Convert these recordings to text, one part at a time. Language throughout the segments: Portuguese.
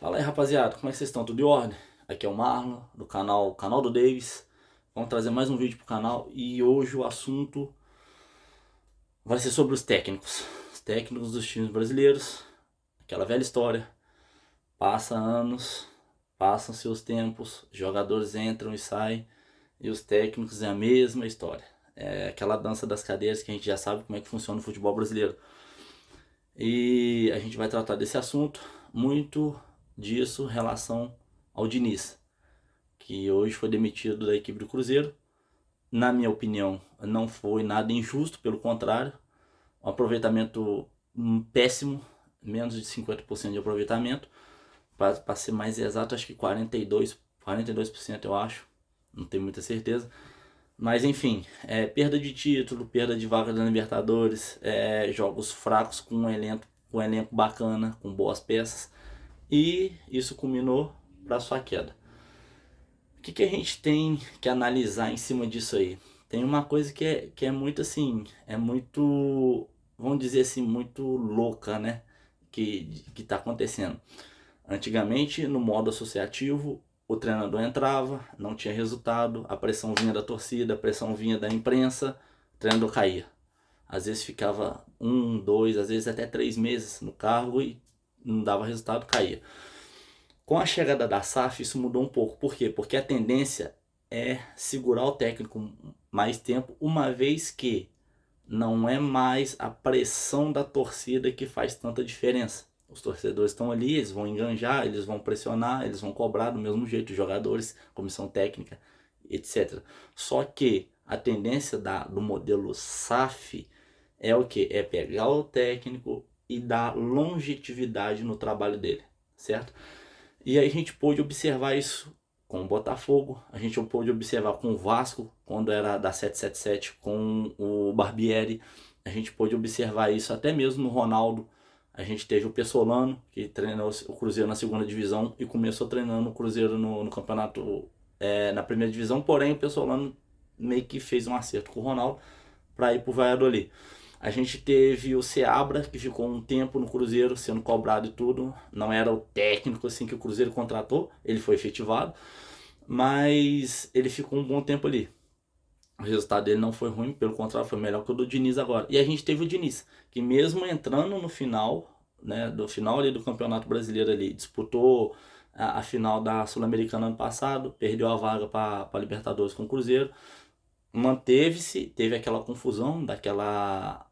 Fala aí, rapaziada, como é que vocês estão? Tudo em ordem? Aqui é o Marlon, do canal do Davis. Vamos trazer mais um vídeo pro canal e hoje o assunto vai ser sobre os técnicos. Os técnicos dos times brasileiros, aquela velha história. Passa anos, passam seus tempos, jogadores entram e saem e os técnicos é a mesma história. É aquela dança das cadeiras que a gente já sabe como é que funciona o futebol brasileiro. E a gente vai tratar desse assunto, muito disso em relação ao Diniz, que hoje foi demitido da equipe do Cruzeiro. Na minha opinião, não foi nada injusto, pelo contrário, um aproveitamento péssimo, menos de 50% de aproveitamento, para ser mais exato, acho que 42% eu acho, não tenho muita certeza. Mas enfim, perda de título, perda de vaga da Libertadores, jogos fracos com um elenco bacana, com boas peças, e isso culminou para sua queda. O que a gente tem que analisar em cima disso aí? Tem uma coisa que é muito assim, é muito, vamos dizer assim, muito louca, né? Que tá acontecendo. Antigamente, no modo associativo, o treinador entrava, não tinha resultado, a pressão vinha da torcida, a pressão vinha da imprensa, o treinador caía. Às vezes ficava um, dois, às vezes até 3 meses no cargo e não dava resultado, caía. Com a chegada da SAF, isso mudou um pouco. Por quê? Porque a tendência é segurar o técnico mais tempo, uma vez que não é mais a pressão da torcida que faz tanta diferença. Os torcedores estão ali, eles vão enganjar, eles vão pressionar, eles vão cobrar do mesmo jeito, os jogadores, comissão técnica, etc. Só que a tendência do modelo SAF é o que? É pegar o técnico e dar longevidade no trabalho dele, certo? E aí a gente pôde observar isso com o Botafogo, a gente pôde observar com o Vasco, quando era da 777, com o Barbieri, a gente pôde observar isso até mesmo no Ronaldo. A gente teve o Pessolano, que treinou o Cruzeiro na segunda divisão e começou treinando o Cruzeiro no campeonato, na primeira divisão, porém o Pessolano meio que fez um acerto com o Ronaldo para ir para o Valladolid. A gente teve o Seabra, que ficou um tempo no Cruzeiro sendo cobrado e tudo. Não era o técnico assim que o Cruzeiro contratou, ele foi efetivado, mas ele ficou um bom tempo ali. O resultado dele não foi ruim, pelo contrário, foi melhor que o do Diniz agora. E a gente teve o Diniz, que mesmo entrando no final, né, do final ali do Campeonato Brasileiro ali, disputou a final da Sul-Americana ano passado, perdeu a vaga para Libertadores com o Cruzeiro, manteve-se, teve aquela confusão daquela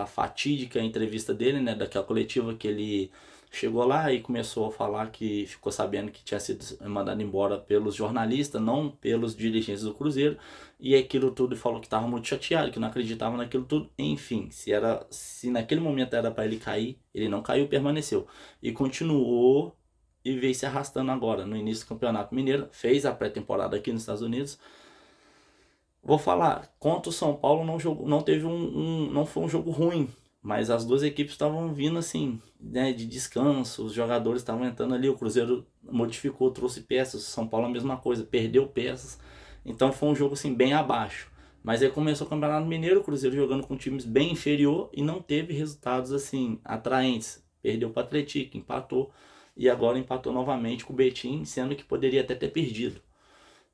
fatídica entrevista dele, né, daquela coletiva que ele chegou lá e começou a falar que ficou sabendo que tinha sido mandado embora pelos jornalistas, não pelos dirigentes do Cruzeiro, e aquilo tudo, falou que estava muito chateado, que não acreditava naquilo tudo. Enfim, se naquele momento era para ele cair, ele não caiu, permaneceu e continuou e veio se arrastando agora no início do Campeonato Mineiro, fez a pré-temporada aqui nos Estados Unidos. Vou falar, contra o São Paulo não teve não foi um jogo ruim, mas as duas equipes estavam vindo assim, né, de descanso, os jogadores estavam entrando ali, o Cruzeiro modificou, trouxe peças, o São Paulo a mesma coisa, perdeu peças, então foi um jogo assim bem abaixo. Mas aí começou o Campeonato Mineiro, o Cruzeiro jogando com times bem inferior e não teve resultados assim atraentes. Perdeu para o Atlético, empatou e agora empatou novamente com o Betim, sendo que poderia até ter perdido.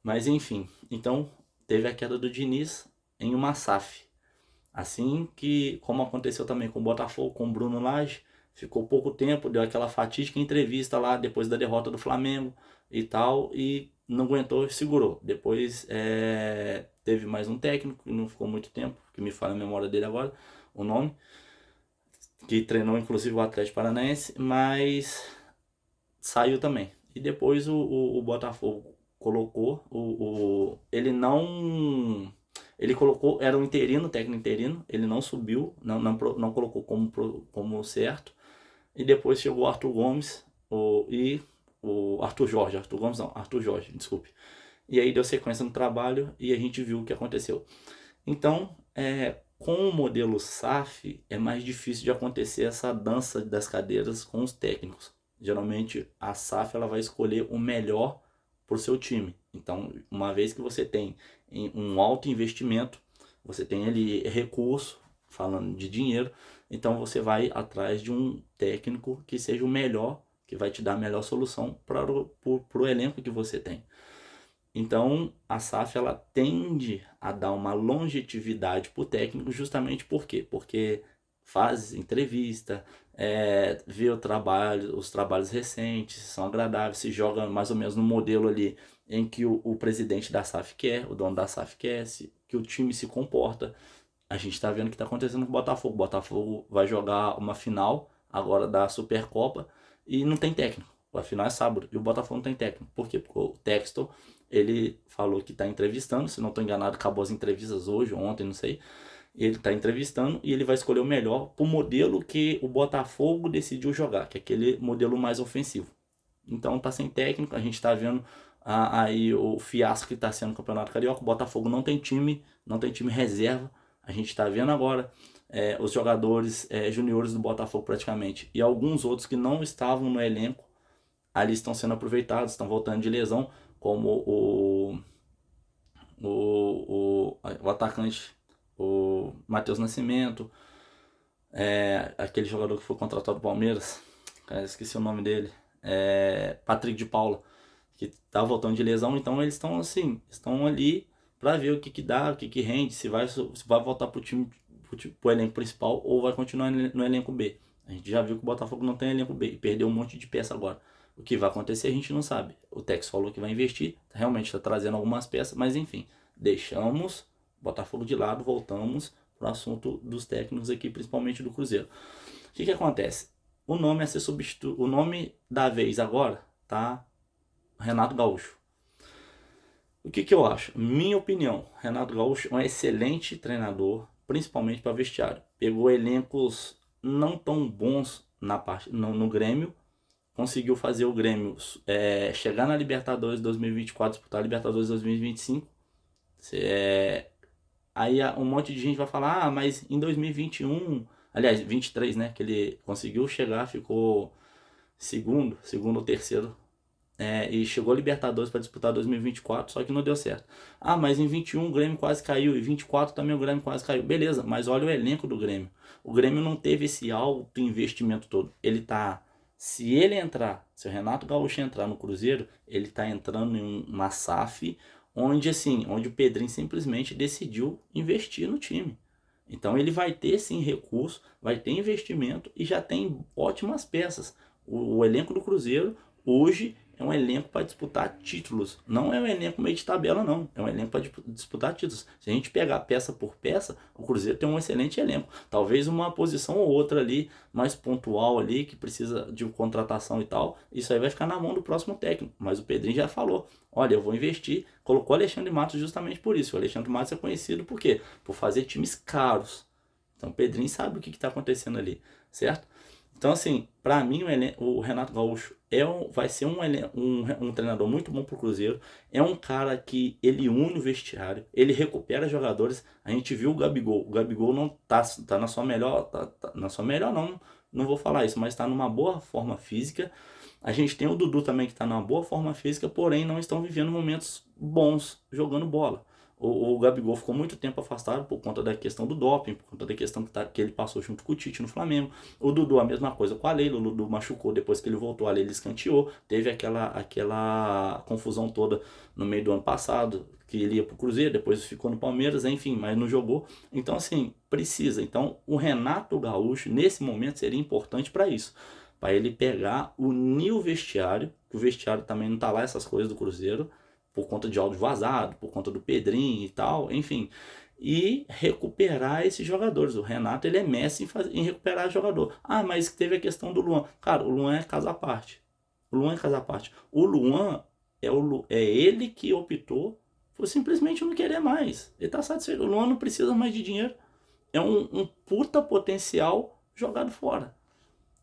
Mas enfim, então teve a queda do Diniz em uma SAF. Assim que, como aconteceu também com o Botafogo, com o Bruno Lage, ficou pouco tempo, deu aquela fatídica entrevista lá depois da derrota do Flamengo e tal, e não aguentou e segurou. Depois teve mais um técnico, que não ficou muito tempo, que me fala a memória dele agora, o nome, que treinou inclusive o Atlético Paranaense, mas saiu também. E depois o Botafogo colocou ele não, ele colocou, era um interino, técnico interino, ele não subiu, não colocou como certo. E depois chegou o Arthur Gomes e o Arthur Gomes não, Arthur Jorge, desculpe. E aí deu sequência no trabalho e a gente viu o que aconteceu. Então, com o modelo SAF é mais difícil de acontecer essa dança das cadeiras com os técnicos. Geralmente a SAF ela vai escolher o melhor para o seu time. Então, uma vez que você tem um alto investimento, você tem ali recurso, falando de dinheiro, então você vai atrás de um técnico que seja o melhor que vai te dar a melhor solução para o elenco que você tem. Então, a SAF ela tende a dar uma longevidade para o técnico justamente por quê? Porque faz entrevista, vê os trabalhos recentes, são agradáveis, se joga mais ou menos no modelo ali em que o presidente da SAF quer, o dono da SAF quer, que o time se comporta. A gente está vendo o que está acontecendo com o Botafogo. O Botafogo vai jogar uma final agora da Supercopa e não tem técnico. A final é sábado e o Botafogo não tem técnico. Por quê? Porque o Textor, ele falou que está entrevistando, se não estou enganado, acabou as entrevistas hoje, ontem, não sei. Ele está entrevistando e ele vai escolher o melhor para o modelo que o Botafogo decidiu jogar, que é aquele modelo mais ofensivo. Então está sem técnico, a gente está vendo aí o fiasco que está sendo o Campeonato Carioca. O Botafogo não tem time reserva. A gente está vendo agora os jogadores juniores do Botafogo praticamente e alguns outros que não estavam no elenco ali estão sendo aproveitados, estão voltando de lesão, como o atacante, o Matheus Nascimento, aquele jogador que foi contratado do Palmeiras, esqueci o nome dele, Patrick de Paula, que está voltando de lesão. Então eles estão assim, estão ali para ver o que dá, o que rende, se vai voltar pro time, pro elenco principal ou vai continuar no elenco B. A gente já viu que o Botafogo não tem elenco B e perdeu um monte de peça agora. O que vai acontecer a gente não sabe. O Tex falou que vai investir, realmente está trazendo algumas peças, mas enfim, deixamos o Botafogo de lado, voltamos para o assunto dos técnicos aqui, principalmente do Cruzeiro. O que acontece? O nome a ser substituído, o nome da vez agora tá Renato Gaúcho. O que eu acho? Minha opinião, Renato Gaúcho é um excelente treinador, principalmente para vestiário. Pegou elencos não tão bons no Grêmio, conseguiu fazer o Grêmio chegar na Libertadores 2024, disputar a Libertadores 2025. Aí um monte de gente vai falar, mas em 2021, aliás, 23, né, que ele conseguiu chegar, ficou segundo ou terceiro, e chegou a Libertadores para disputar 2024, só que não deu certo. Mas em 21 o Grêmio quase caiu, e 24 também o Grêmio quase caiu. Beleza, mas olha o elenco do Grêmio. O Grêmio não teve esse alto investimento todo. Se o Renato Gaúcho entrar no Cruzeiro, ele tá entrando em uma SAF onde o Pedrinho simplesmente decidiu investir no time. Então ele vai ter sim recurso, vai ter investimento e já tem ótimas peças. O elenco do Cruzeiro hoje é um elenco para disputar títulos. Não é um elenco meio de tabela, não. É um elenco para disputar títulos. Se a gente pegar peça por peça, o Cruzeiro tem um excelente elenco. Talvez uma posição ou outra ali, mais pontual ali, que precisa de contratação e tal. Isso aí vai ficar na mão do próximo técnico. Mas o Pedrinho já falou, olha, eu vou investir. Colocou o Alexandre Matos justamente por isso. O Alexandre Matos é conhecido por quê? Por fazer times caros. Então o Pedrinho sabe o que está acontecendo ali, certo? Então, assim, para mim o Renato Gaúcho vai ser um treinador muito bom pro Cruzeiro. É um cara que ele une o vestiário, ele recupera jogadores. A gente viu o Gabigol. O Gabigol não tá na sua melhor, na sua melhor não vou falar isso, mas está numa boa forma física. A gente tem o Dudu também que está numa boa forma física, porém não estão vivendo momentos bons jogando bola. O Gabigol ficou muito tempo afastado por conta da questão do doping, por conta da questão que ele passou junto com o Tite no Flamengo. O Dudu a mesma coisa com a Leila, o Dudu machucou depois que ele voltou, a Leila escanteou, teve aquela confusão toda no meio do ano passado, que ele ia pro Cruzeiro, depois ficou no Palmeiras, enfim, mas não jogou. Então assim, precisa. Então o Renato Gaúcho nesse momento seria importante para isso, para ele pegar, unir o vestiário, que o vestiário também não tá lá essas coisas do Cruzeiro, por conta de áudio vazado, por conta do Pedrinho e tal, enfim, e recuperar esses jogadores. O Renato, ele é mestre em recuperar jogador. Mas teve a questão do Luan. Cara, o Luan é casa à parte. O Luan é casa à parte. O Luan é ele que optou por simplesmente não querer mais. Ele tá satisfeito. O Luan não precisa mais de dinheiro. É um puta potencial jogado fora.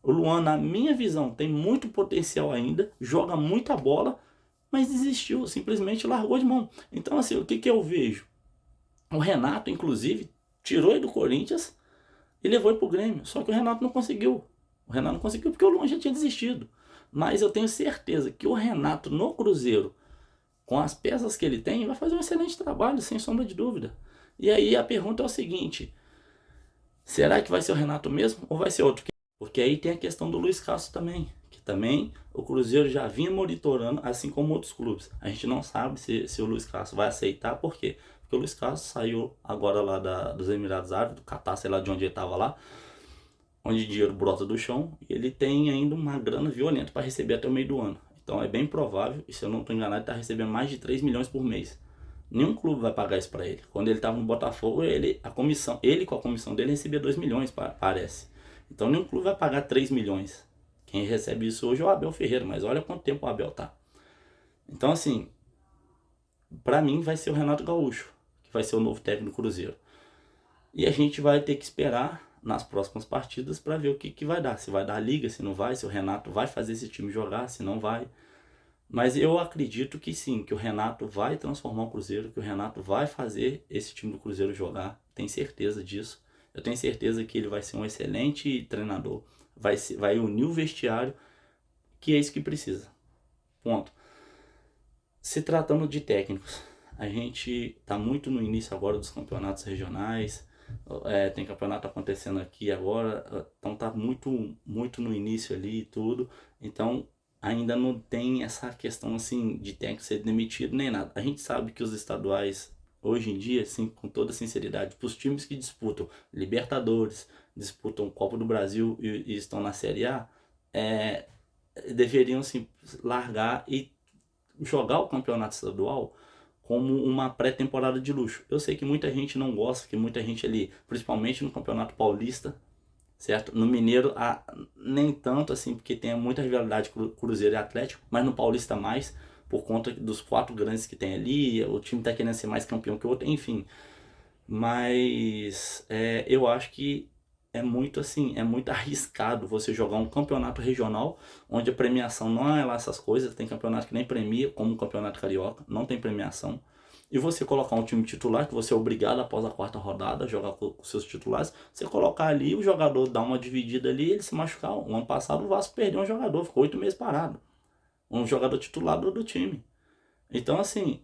O Luan, na minha visão, tem muito potencial ainda, joga muita bola, mas desistiu, simplesmente largou de mão. Então, assim, o que eu vejo? O Renato, inclusive, tirou ele do Corinthians e levou ele pro Grêmio. Só que o Renato não conseguiu. O Renato não conseguiu porque o Luan já tinha desistido. Mas eu tenho certeza que o Renato no Cruzeiro, com as peças que ele tem, vai fazer um excelente trabalho, sem sombra de dúvida. E aí a pergunta é o seguinte: será que vai ser o Renato mesmo ou vai ser outro? Porque aí tem a questão do Luiz Castro também, que Também o Cruzeiro já vinha monitorando, assim como outros clubes. A gente não sabe se o Luiz Castro vai aceitar, por quê? Porque o Luiz Castro saiu agora lá dos Emirados Árabes, do Catar, sei lá de onde ele estava lá, onde dinheiro brota do chão, e ele tem ainda uma grana violenta para receber até o meio do ano. Então é bem provável, e se eu não estou enganado, ele está recebendo mais de 3 milhões por mês. Nenhum clube vai pagar isso para ele. Quando ele estava no Botafogo, ele com a comissão dele recebia 2 milhões, parece. Então nenhum clube vai pagar 3 milhões. Quem recebe isso hoje é o Abel Ferreira, mas olha quanto tempo o Abel tá. Então assim, para mim vai ser o Renato Gaúcho, que vai ser o novo técnico do Cruzeiro. E a gente vai ter que esperar nas próximas partidas para ver o que vai dar. Se vai dar a liga, se não vai, se o Renato vai fazer esse time jogar, se não vai. Mas eu acredito que sim, que o Renato vai transformar o Cruzeiro, que o Renato vai fazer esse time do Cruzeiro jogar. Tenho certeza disso. Eu tenho certeza que ele vai ser um excelente treinador. Vai unir o vestiário, que é isso que precisa. Ponto. Se tratando de técnicos, a gente está muito no início agora dos campeonatos regionais. Tem campeonato acontecendo aqui agora, então tá muito no início ali e tudo. Então ainda não tem essa questão assim de técnico ser demitido nem nada. A gente sabe que os estaduais hoje em dia, assim, com toda sinceridade, para os times que disputam Libertadores, disputam Copa do Brasil e estão na Série A, deveriam assim, largar e jogar o campeonato estadual como uma pré-temporada de luxo. Eu sei que muita gente não gosta, que muita gente ali, principalmente no Campeonato Paulista, certo? No Mineiro, nem tanto assim, porque tem muita rivalidade com Cruzeiro e Atlético, mas no Paulista mais, por conta dos 4 grandes que tem ali, o time tá querendo ser mais campeão que o outro, enfim. Mas eu acho que é muito assim, é muito arriscado você jogar um campeonato regional onde a premiação não é lá essas coisas, tem campeonato que nem premia, como o campeonato carioca, não tem premiação. E você colocar um time titular, que você é obrigado após a 4ª rodada a jogar com seus titulares, você colocar ali, o jogador dá uma dividida ali, ele se machucar. O ano passado o Vasco perdeu um jogador, ficou 8 meses parado. Um jogador titular do time. Então assim,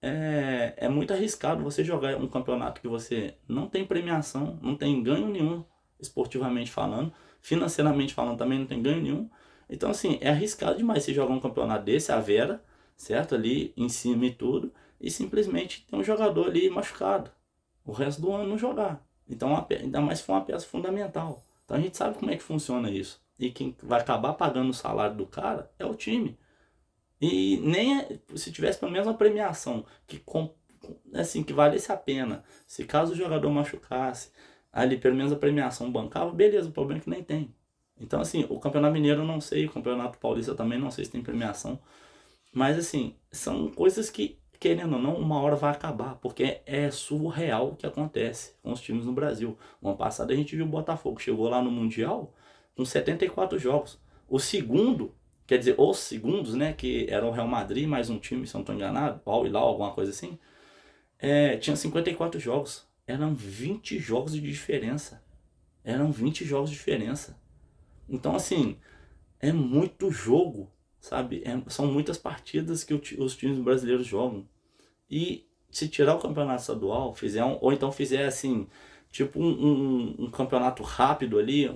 é muito arriscado você jogar um campeonato que você não tem premiação, não tem ganho nenhum, esportivamente falando, financeiramente falando também não tem ganho nenhum. Então assim, é arriscado demais você jogar um campeonato desse, a Vera, certo? Ali em cima e tudo, e simplesmente ter um jogador ali machucado, o resto do ano não jogar. Então ainda mais se for uma peça fundamental. Então a gente sabe como é que funciona isso. E quem vai acabar pagando o salário do cara é o time. E nem se tivesse pelo menos uma premiação assim, que valesse a pena. Se caso o jogador machucasse, ali pelo menos a premiação bancava, beleza, o problema é que nem tem. Então assim, o Campeonato Mineiro eu não sei, o Campeonato Paulista também não sei se tem premiação. Mas assim, são coisas que, querendo ou não, uma hora vai acabar, porque é surreal o que acontece com os times no Brasil. No ano passado a gente viu o Botafogo, chegou lá no Mundial com 74 jogos. O segundo, quer dizer, os segundos, né, que era o Real Madrid mais um time, se eu não estou enganado, Al Hilal, alguma coisa assim, tinha 54 jogos. Eram 20 jogos de diferença. Eram 20 jogos de diferença. Então, assim, é muito jogo, sabe? São muitas partidas que os times brasileiros jogam. E se tirar o campeonato estadual, ou então fizer assim, tipo um campeonato rápido ali,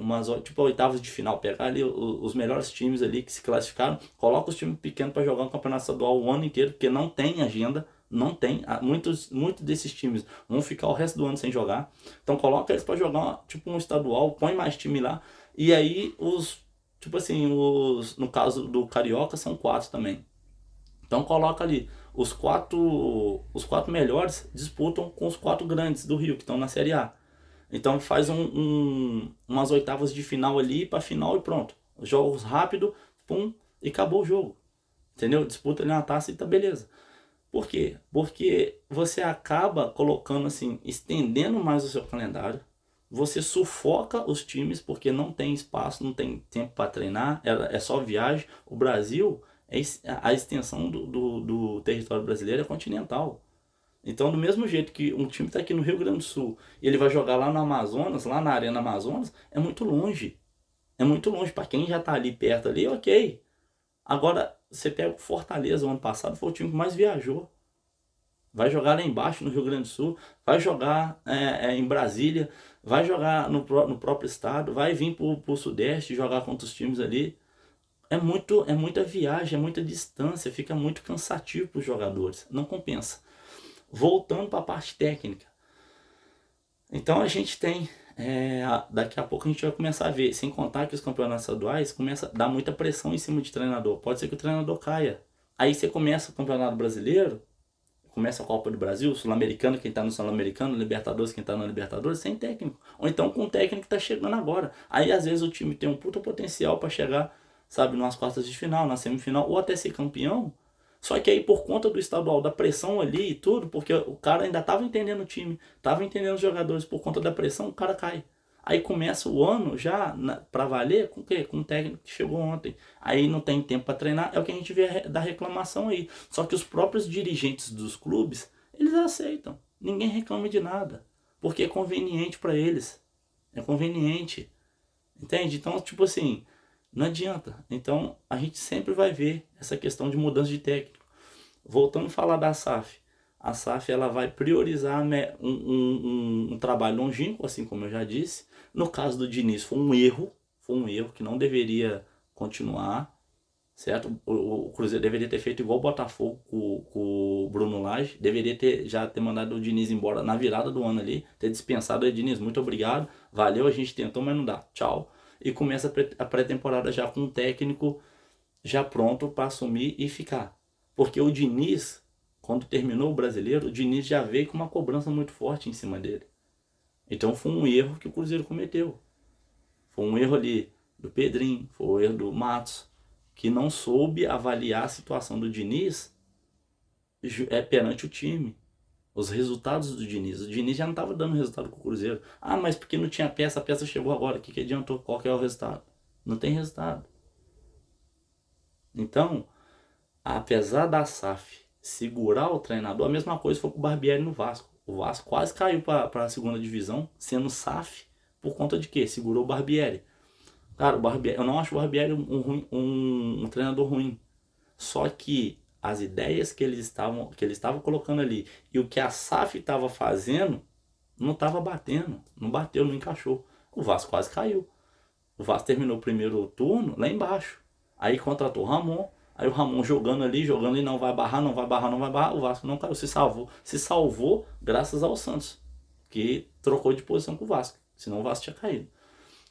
tipo oitavas de final, pegar ali os melhores times ali que se classificaram, coloca os times pequenos para jogar um campeonato estadual o ano inteiro, porque não tem agenda, não tem, muitos desses times vão ficar o resto do ano sem jogar. Então coloca eles para jogar tipo um estadual, põe mais time lá, e aí tipo assim, no caso do Carioca são 4 também. Então coloca ali, os quatro melhores disputam com os 4 grandes do Rio, que estão na Série A. Então faz umas oitavas de final ali para final e pronto. Jogos rápido, pum, e acabou o jogo. Entendeu? Disputa ali na taça e tá beleza. Por quê? Porque você acaba colocando assim, estendendo mais o seu calendário. Você sufoca os times porque não tem espaço, não tem tempo para treinar, é só viagem. O Brasil, a extensão do território brasileiro é continental. Então, do mesmo jeito que um time está aqui no Rio Grande do Sul e ele vai jogar lá no Amazonas, lá na Arena Amazonas, é muito longe. É muito longe. Para quem já está ali perto ali, ok. Agora, você pega o Fortaleza, o ano passado foi o time que mais viajou. Vai jogar lá embaixo no Rio Grande do Sul, vai jogar em Brasília, vai jogar no próprio estado, vai vir pro Sudeste jogar contra os times ali. é muita viagem, é muita distância, fica muito cansativo para os jogadores, não compensa. Voltando para a parte técnica, então a gente tem, daqui a pouco a gente vai começar a ver, sem contar que os campeonatos estaduais começa a dar muita pressão em cima de treinador, pode ser que o treinador caia. Aí você começa o Campeonato Brasileiro, começa a Copa do Brasil, Sul-Americano, quem tá no Sul-Americano, Libertadores, quem tá na Libertadores, sem técnico. Ou então com um técnico que tá chegando agora. Aí às vezes o time tem um puta potencial para chegar, sabe, nas quartas de final, na semifinal, ou até ser campeão. Só que aí por conta do estadual, da pressão ali e tudo, porque o cara ainda tava entendendo o time, tava entendendo os jogadores, por conta da pressão, o cara cai. Aí começa o ano já pra valer com o quê? Com o técnico que chegou ontem. Aí não tem tempo para treinar, é o que a gente vê da reclamação aí. Só que os próprios dirigentes dos clubes, eles aceitam. Ninguém reclama de nada, porque é conveniente para eles. É conveniente. Entende? Então, tipo assim, não adianta. Então, a gente sempre vai ver essa questão de mudança de técnico. Voltando a falar da SAF. A SAF ela vai priorizar, né, um trabalho longínquo, assim como eu já disse. No caso do Diniz foi um erro que não deveria continuar, certo? O Cruzeiro deveria ter feito igual o Botafogo com o Bruno Lage, deveria já ter mandado o Diniz embora na virada do ano ali, ter dispensado o Diniz, muito obrigado, valeu, a gente tentou, mas não dá, tchau. E começa a pré-temporada já com um técnico já pronto para assumir e ficar. Porque o Diniz, quando terminou o Brasileiro, o Diniz já veio com uma cobrança muito forte em cima dele. Então foi um erro que o Cruzeiro cometeu. Foi um erro ali do Pedrinho, foi um erro do Matos, que não soube avaliar a situação do Diniz perante o time. Os resultados do Diniz. O Diniz já não estava dando resultado com o Cruzeiro. Ah, mas porque não tinha peça, a peça chegou agora. O que adiantou? Qual que é o resultado? Não tem resultado. Então, apesar da SAF segurar o treinador, a mesma coisa foi com o Barbieri no Vasco. O Vasco quase caiu para a segunda divisão, sendo SAF, por conta de quê? Segurou o Barbieri. Cara, o Barbieri, eu não acho o Barbieri um treinador ruim. Só que as ideias que ele estava colocando ali e o que a SAF estava fazendo não estava batendo. Não bateu, não encaixou. O Vasco quase caiu. O Vasco terminou o primeiro turno lá embaixo. Aí contratou o Ramon. Aí o Ramon jogando ali, não vai barrar, não vai barrar, não vai barrar. O Vasco não caiu, se salvou. Se salvou graças ao Santos, que trocou de posição com o Vasco. Senão o Vasco tinha caído.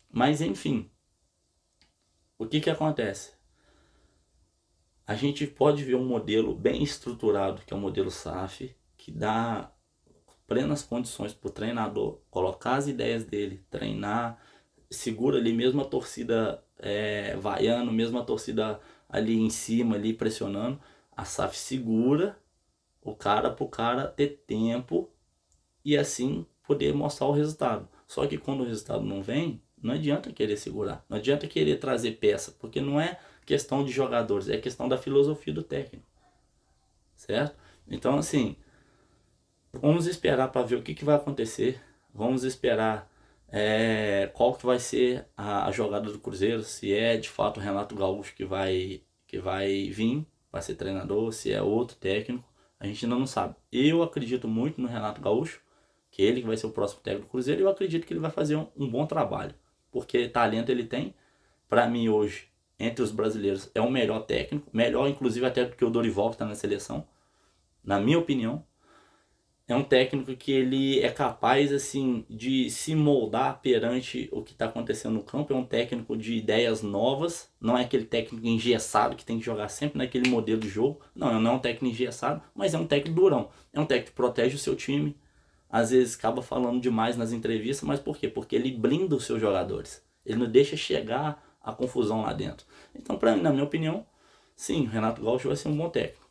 Mas enfim, o que acontece? A gente pode ver um modelo bem estruturado, que é o modelo SAF, que dá plenas condições para o treinador colocar as ideias dele, treinar, segura ali mesmo a torcida vaiando, mesmo a torcida ali em cima, ali pressionando. A SAF segura o cara para o cara ter tempo e assim poder mostrar o resultado. Só que quando o resultado não vem, não adianta querer segurar, não adianta querer trazer peça, porque não é questão de jogadores, é questão da filosofia do técnico, certo? Então assim, vamos esperar para ver o que vai acontecer, vamos esperar qual que vai ser a jogada do Cruzeiro, se é de fato o Renato Gaúcho que vai vir para ser treinador, se é outro técnico, a gente ainda não sabe. Eu acredito muito no Renato Gaúcho, que ele vai ser o próximo técnico do Cruzeiro, e eu acredito que ele vai fazer um bom trabalho, porque talento ele tem. Para mim hoje, entre os brasileiros, é o melhor técnico, melhor inclusive até do que o Dorival que está na seleção, na minha opinião. É um técnico que ele é capaz assim de se moldar perante o que está acontecendo no campo. É um técnico de ideias novas, não é aquele técnico engessado que tem que jogar sempre naquele modelo de jogo. Não é um técnico engessado, mas é um técnico durão. É um técnico que protege o seu time. Às vezes acaba falando demais nas entrevistas, mas por quê? Porque ele blinda os seus jogadores. Ele não deixa chegar a confusão lá dentro. Então, para mim, na minha opinião, sim, o Renato Gaúcho vai ser um bom técnico.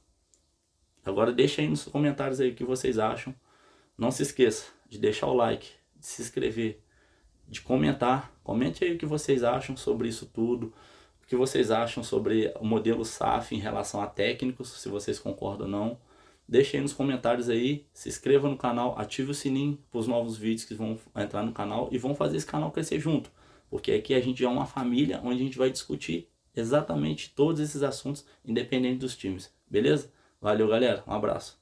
Agora deixa aí nos comentários aí o que vocês acham. Não se esqueça de deixar o like, de se inscrever, de comentar. Comente aí o que vocês acham sobre isso tudo. O que vocês acham sobre o modelo SAF em relação a técnicos, se vocês concordam ou não. Deixe aí nos comentários aí, se inscreva no canal, ative o sininho para os novos vídeos que vão entrar no canal e vão fazer esse canal crescer junto. Porque aqui a gente é uma família onde a gente vai discutir exatamente todos esses assuntos, independente dos times. Beleza? Valeu, galera. Um abraço.